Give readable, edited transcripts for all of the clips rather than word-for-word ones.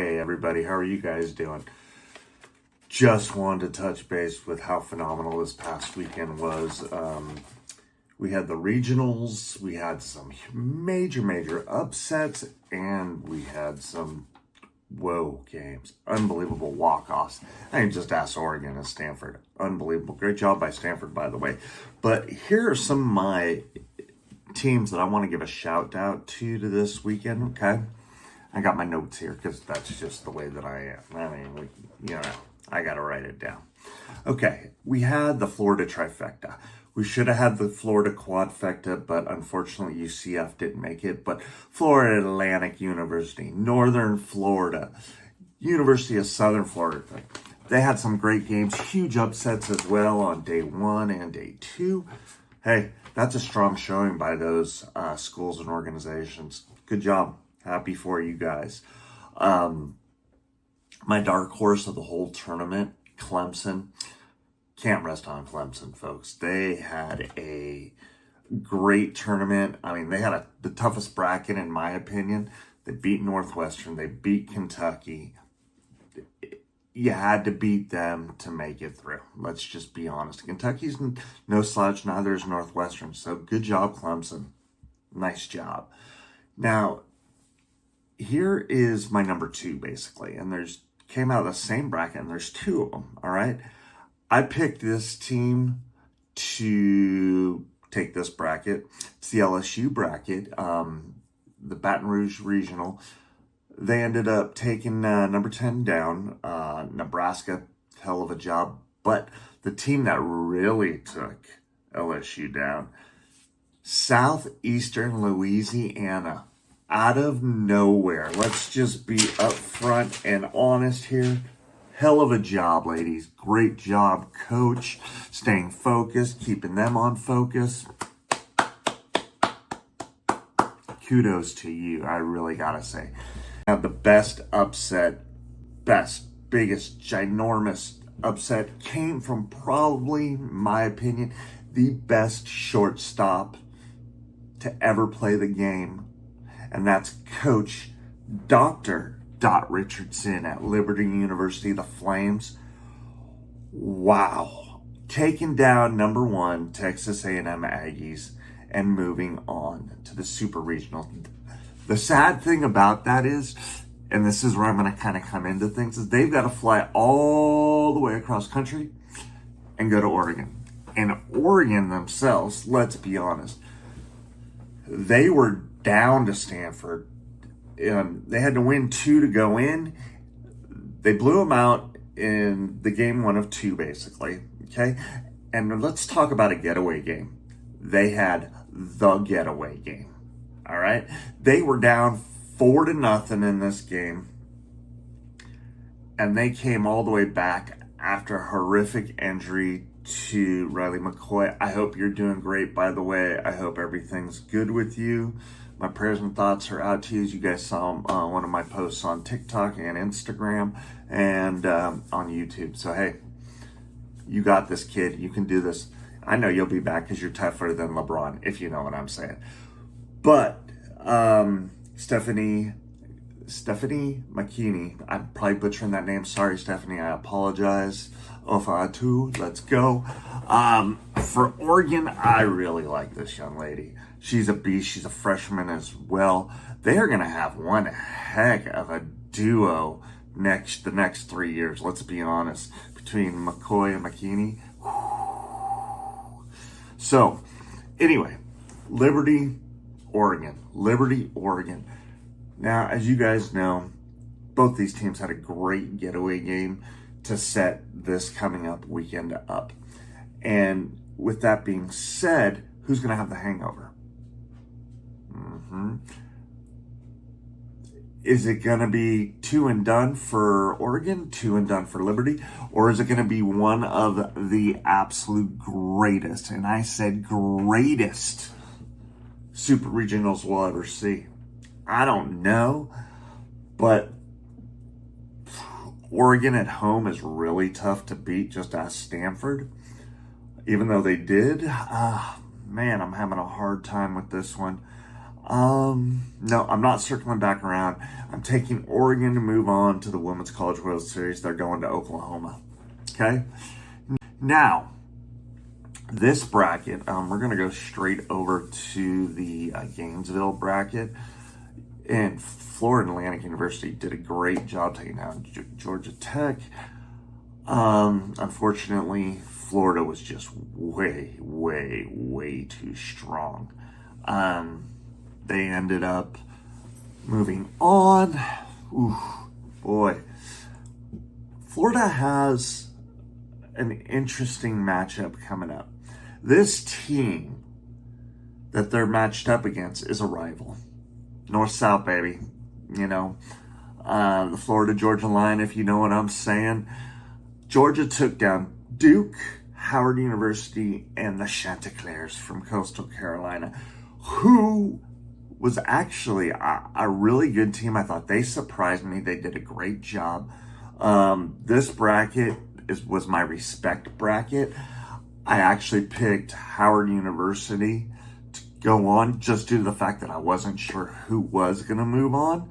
Hey everybody, how are you guys doing? Just wanted to touch base with how phenomenal this past weekend was. We had the regionals, we had some major upsets, and we had some games. Unbelievable walk-offs. I can just ask Oregon and Stanford. Unbelievable. Great job by Stanford, by the way. But here are some of my teams that I want to give a shout out to this weekend, okay? I got my notes here because that's just the way that I am. I mean, I got to write it down. Okay, we had the Florida trifecta. We should have had the Florida quadfecta, but unfortunately UCF didn't make it. But Florida Atlantic University, Northern Florida, University of Southern Florida, they had some great games, huge upsets as well on day 1 and day 2. Hey, that's a strong showing by those schools and organizations. Good job. Happy for you guys. My dark horse of the whole tournament, Clemson. Can't rest on Clemson, folks. They had a great tournament. I mean, they had the toughest bracket, in my opinion. They beat Northwestern. They beat Kentucky. You had to beat them to make it through. Let's just be honest. Kentucky's no slouch, neither is Northwestern. So good job, Clemson. Nice job. Now, here is my number 2, basically. And came out of the same bracket, and there's 2 of them, all right? I picked this team to take this bracket. It's the LSU bracket, the Baton Rouge Regional. They ended up taking number 10 down. Nebraska, hell of a job. But the team that really took LSU down, Southeastern Louisiana. Out of nowhere. Let's just be upfront and honest here. Hell of a job, ladies. Great job, coach. Staying focused, keeping them on focus. Kudos to you, I really gotta say. Now, the best upset, biggest, ginormous upset came from probably, in my opinion, the best shortstop to ever play the game. And that's Coach Dr. Richardson at Liberty University, the Flames. Wow. Taking down number 1, Texas A&M Aggies, and moving on to the Super Regional. The sad thing about that is, and this is where I'm going to kind of come into things, is they've got to fly all the way across country and go to Oregon. And Oregon themselves, let's be honest, they were down to Stanford. They had to win 2 to go in. They blew them out in the game 1 of 2, basically. Okay? And let's talk about a getaway game. They had the getaway game. All right? They were down 4-0 in this game. And they came all the way back after a horrific injury to Riley McCoy. I hope you're doing great, by the way. I hope everything's good with you. My prayers and thoughts are out to you. As you guys saw one of my posts on TikTok and Instagram and on YouTube. So, hey, you got this, kid. You can do this. I know you'll be back because you're tougher than LeBron, if you know what I'm saying. But Stephanie McKinney, I'm probably butchering that name. Sorry, Stephanie. I apologize. Ofatu, let's go. For Oregon, I really like this young lady. She's a beast. She's a freshman as well. They are going to have one heck of a duo the next 3 years. Let's be honest. Between McCoy and McKinney. So, anyway, Liberty, Oregon. Now, as you guys know, both these teams had a great getaway game to set this coming up weekend up. And with that being said, who's going to have the hangover? Is it going to be 2 and done for Oregon, 2 and done for Liberty, or is it going to be one of the absolute greatest, and I said greatest, Super Regionals we'll ever see? I don't know, but Oregon at home is really tough to beat, just as Stanford. Even though they did, man, I'm having a hard time with this one. No, I'm not circling back around. I'm taking Oregon to move on to the Women's College World Series. They're going to Oklahoma. Okay? Now, this bracket, we're going to go straight over to the Gainesville bracket. And Florida Atlantic University did a great job taking down Georgia Tech. Unfortunately, Florida was just way too strong. They ended up moving on. Ooh, boy. Florida has an interesting matchup coming up. This team that they're matched up against is a rival. North-South, baby. You know, the Florida-Georgia line, if you know what I'm saying. Georgia took down Duke, Howard University, and the Chanticleers from Coastal Carolina, who was actually a really good team. I thought they surprised me. They did a great job. This bracket was my respect bracket. I actually picked Howard University to go on just due to the fact that I wasn't sure who was going to move on.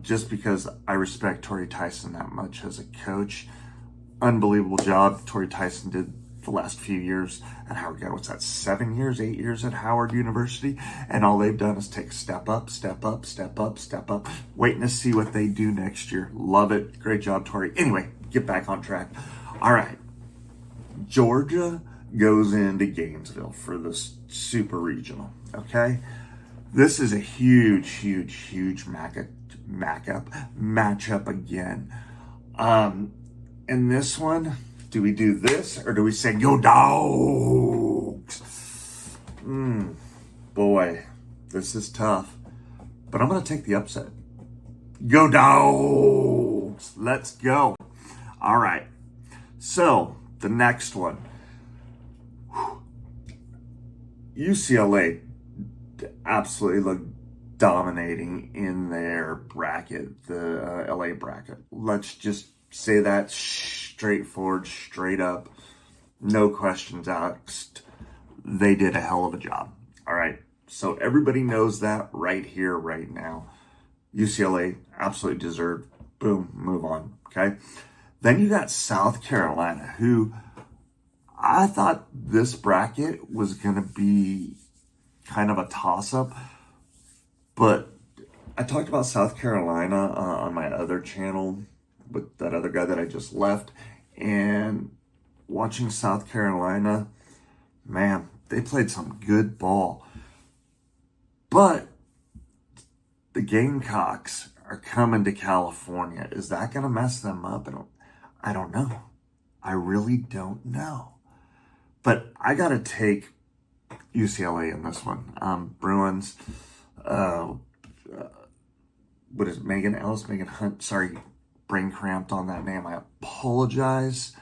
Just because I respect Torrey Tyson that much as a coach. Unbelievable job Torrey Tyson did the last few years at Howard. God, what's that, 7 years, 8 years at Howard University? And all they've done is take step up, waiting to see what they do next year. Love it. Great job, Torrey. Anyway, get back on track. All right. Georgia goes into Gainesville for the Super Regional, okay? This is a huge matchup again. In this one, do we do this or do we say, go Dogs? Boy, this is tough. But I'm going to take the upset. Go Dogs! Let's go. All right. So, the next one. UCLA absolutely looked dominating in their bracket, the LA bracket. Let's just say that straightforward, straight up, no questions asked. They did a hell of a job. All right. So everybody knows that right here, right now. UCLA absolutely deserved. Boom, move on. Okay. Then you got South Carolina, who I thought this bracket was going to be kind of a toss-up. But I talked about South Carolina on my other channel with that other guy that I just left. And watching South Carolina, man, they played some good ball. But the Gamecocks are coming to California. Is that going to mess them up? I don't know. I really don't know. But I got to take UCLA in this one. Bruins, what is it, Megan Ellis, Megan Hunt? Sorry, brain cramped on that name. I apologize.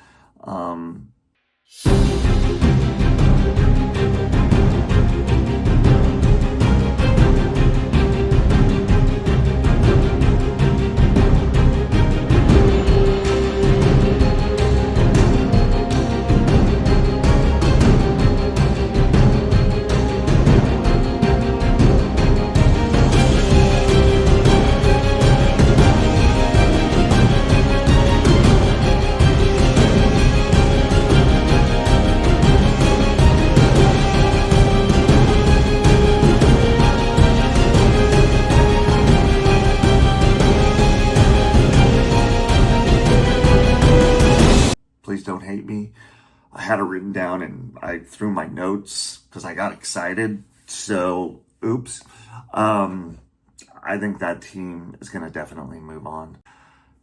Please don't hate me. I had it written down and I threw my notes because I got excited. So, oops. I think that team is going to definitely move on.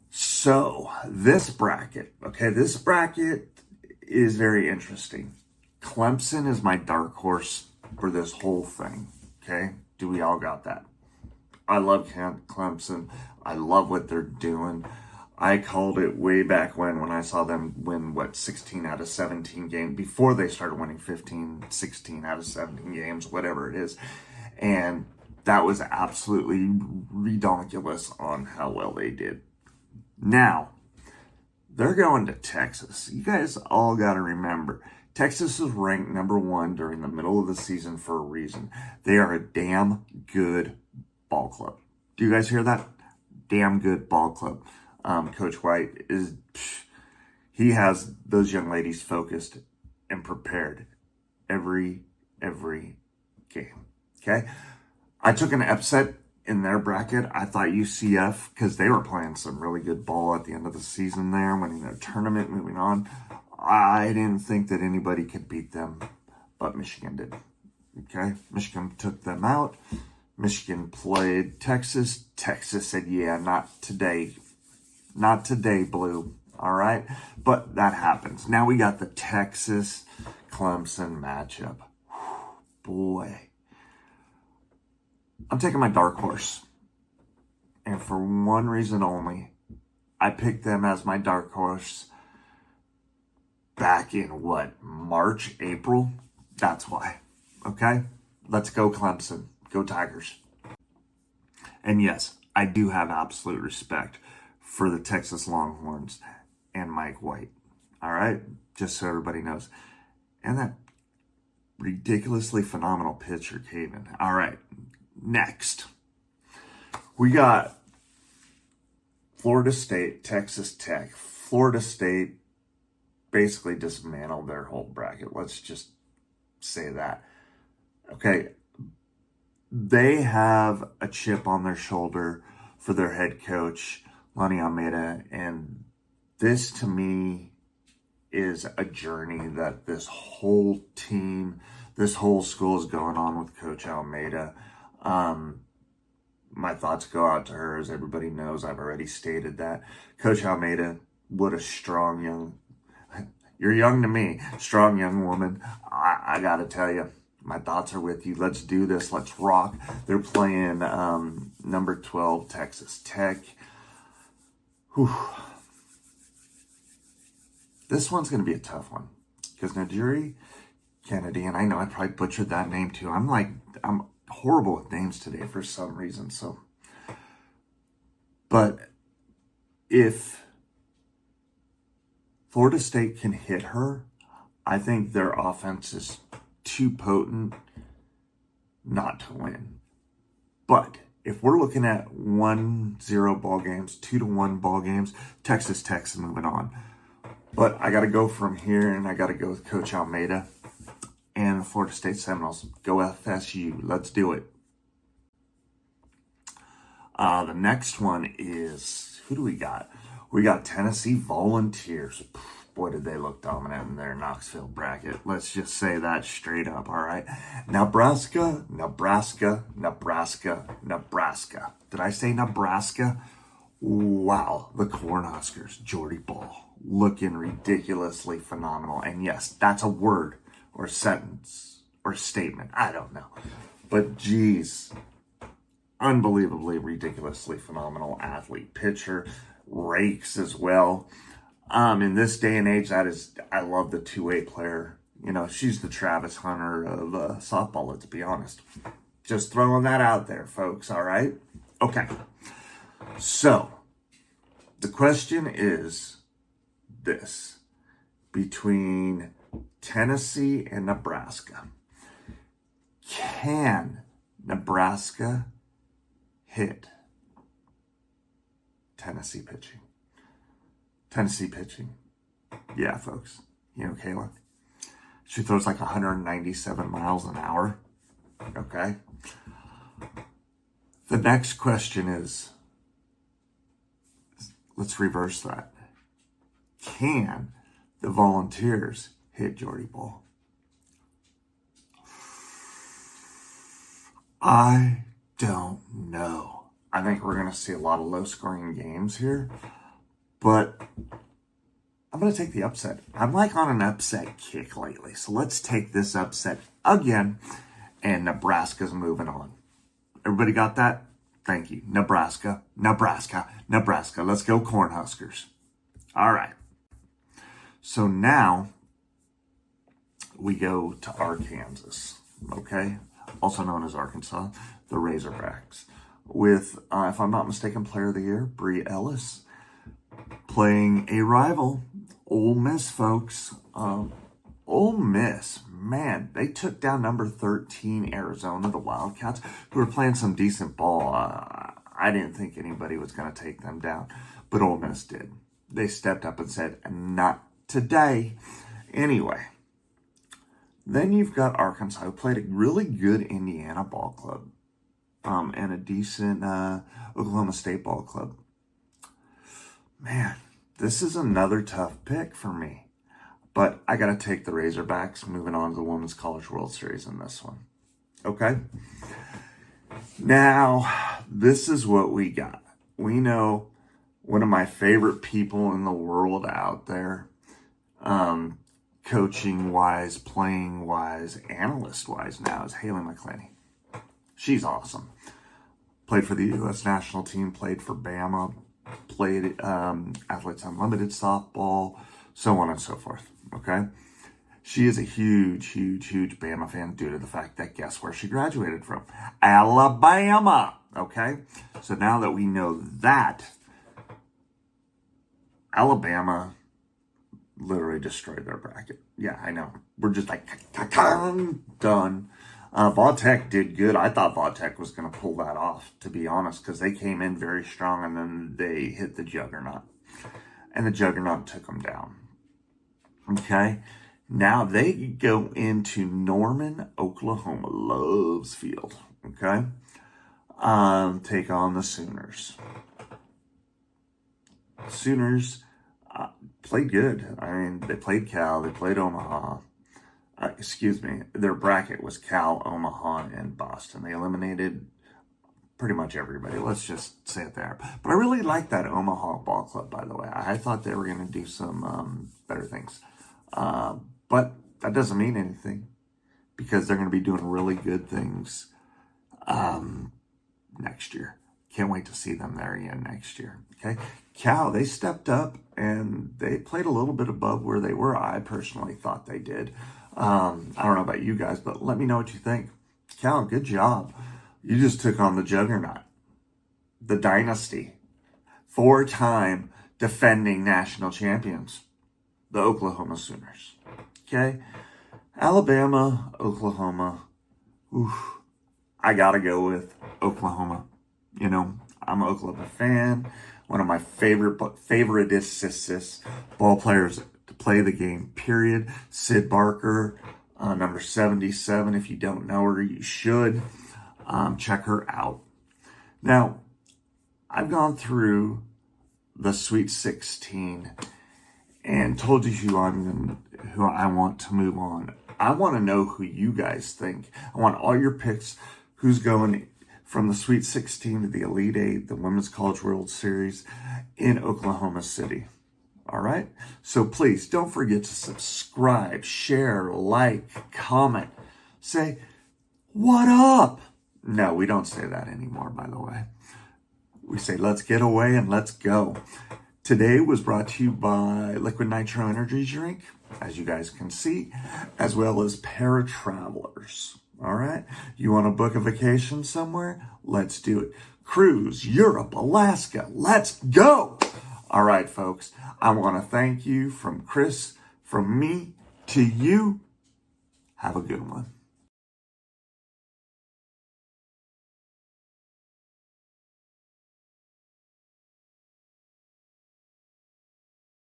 So, this bracket is very interesting. Clemson is my dark horse for this whole thing. Okay? Do we all got that? I love Clemson. I love what they're doing. I called it way back when I saw them win, 16 out of 17 games, before they started winning 15, 16 out of 17 games, whatever it is. And that was absolutely redonkulous on how well they did. Now, they're going to Texas. You guys all got to remember, Texas is ranked number 1 during the middle of the season for a reason. They are a damn good ball club. Do you guys hear that? Damn good ball club. Coach White he has those young ladies focused and prepared every game. Okay? I took an upset in their bracket. I thought UCF, because they were playing some really good ball at the end of the season there, winning their tournament, moving on. I didn't think that anybody could beat them, but Michigan did. Okay? Michigan took them out. Michigan played Texas. Texas said, yeah, not today. Not today, Blue. All right? But that happens. Now we got the Texas-Clemson matchup. Boy. I'm taking my dark horse. And for one reason only. I picked them as my dark horse back in March, April? That's why. Okay? Let's go Clemson. Go Tigers. And yes, I do have absolute respect for the Texas Longhorns and Mike White. All right? Just so everybody knows. And that ridiculously phenomenal pitcher, Caven. All right. Next. We got Florida State, Texas Tech. Florida State basically dismantled their whole bracket. Let's just say that. Okay. They have a chip on their shoulder for their head coach, Lonnie Almeida, and this to me is a journey that this whole team, this whole school is going on with Coach Almeida. My thoughts go out to her. As everybody knows, I've already stated that. Coach Almeida, what a strong young, you're young to me, strong young woman. I got to tell you, my thoughts are with you. Let's do this. Let's rock. They're playing number 12, Texas Tech. Whew. This one's going to be a tough one because Najiri Kennedy, and I know I probably butchered that name too. I'm horrible with names today for some reason. But if Florida State can hit her, I think their offense is too potent not to win. But if we're looking at 1-0 ball games, 2-1 ball games, Texas Tech's moving on. But I got to go from here, and I got to go with Coach Almeida and the Florida State Seminoles. Go FSU. Let's do it. The next one is, who do we got? We got Tennessee Volunteers. Boy, did they look dominant in their Knoxville bracket. Let's just say that straight up, all right? Nebraska. Did I say Nebraska? Wow, the Cornhuskers, Jordy Ball, looking ridiculously phenomenal. And yes, that's a word or sentence or statement. I don't know. But geez, unbelievably, ridiculously phenomenal athlete, pitcher, rakes as well. In this day and age, I love the two-way player. You know, she's the Travis Hunter of softball, let's be honest. Just throwing that out there, folks, all right? Okay. So, the question is this. Between Tennessee and Nebraska, can Nebraska hit Tennessee pitching? Tennessee pitching. Yeah, folks. You know, Kayla. She throws like 197 miles an hour. Okay. The next question is, let's reverse that. Can the Volunteers hit Jordy Ball? I don't know. I think we're going to see a lot of low-scoring games here. But I'm going to take the upset. I'm like on an upset kick lately. So let's take this upset again. And Nebraska's moving on. Everybody got that? Thank you. Nebraska. Let's go Cornhuskers. All right. So now we go to Arkansas. Okay? Also known as Arkansas. The Razorbacks. With, if I'm not mistaken, Player of the Year, Bree Ellis. Playing a rival, Ole Miss, folks. Ole Ole Miss, man, they took down number 13 Arizona, the Wildcats, who were playing some decent ball. I didn't think anybody was going to take them down, but Ole Miss did. They stepped up and said, not today. Anyway, then you've got Arkansas, who played a really good Indiana ball club and a decent Oklahoma State ball club. Man, this is another tough pick for me. But I got to take the Razorbacks moving on to the Women's College World Series in this one. Okay? Now, this is what we got. We know one of my favorite people in the world out there, coaching-wise, playing-wise, analyst-wise now, is Haley McClaney. She's awesome. Played for the U.S. national team, played for Bama, played Athletes Unlimited softball, so on and so forth, okay? She is a huge Bama fan due to the fact that guess where she graduated from? Alabama, okay? So now that we know that, Alabama literally destroyed their bracket. Yeah, I know. We're just like, done. Vautech did good. I thought Vautech was going to pull that off, to be honest, because they came in very strong and then they hit the juggernaut. And the juggernaut took them down. Okay? Now they go into Norman, Oklahoma. Loves Field. Okay? Take on the Sooners. Sooners played good. I mean, they played Cal. They played Omaha. Their bracket was Cal, Omaha, and Boston. They eliminated pretty much everybody. Let's just say it there. But I really like that Omaha ball club, by the way. I thought they were going to do some better things. But that doesn't mean anything because they're going to be doing really good things next year. Can't wait to see them there again next year. Okay. Cal, they stepped up and they played a little bit above where they were. I personally thought they did. I don't know about you guys, but let me know what you think. Cal, good job. You just took on the juggernaut, the dynasty, 4-time defending national champions, the Oklahoma Sooners. Okay? Alabama, Oklahoma. Oof. I got to go with Oklahoma. You know, I'm an Oklahoma fan. One of my favoriteest ball players to play the game, period. Sid Barker, number 77. If you don't know her, you should. Check her out. Now, I've gone through the Sweet 16 and told you who I want to move on. I want to know who you guys think. I want all your picks. Who's going from the Sweet 16 to the Elite Eight, the Women's College World Series in Oklahoma City. All right? So please don't forget to subscribe, share, like, comment. Say, what up? No, we don't say that anymore, by the way. We say, let's get away and let's go. Today was brought to you by Liquid Nitro Energy Drink, as you guys can see, as well as Paratravelers. All right? You want to book a vacation somewhere? Let's do it. Cruise, Europe, Alaska. Let's go. All right, folks. I want to thank you from Chris, from me to you. Have a good one.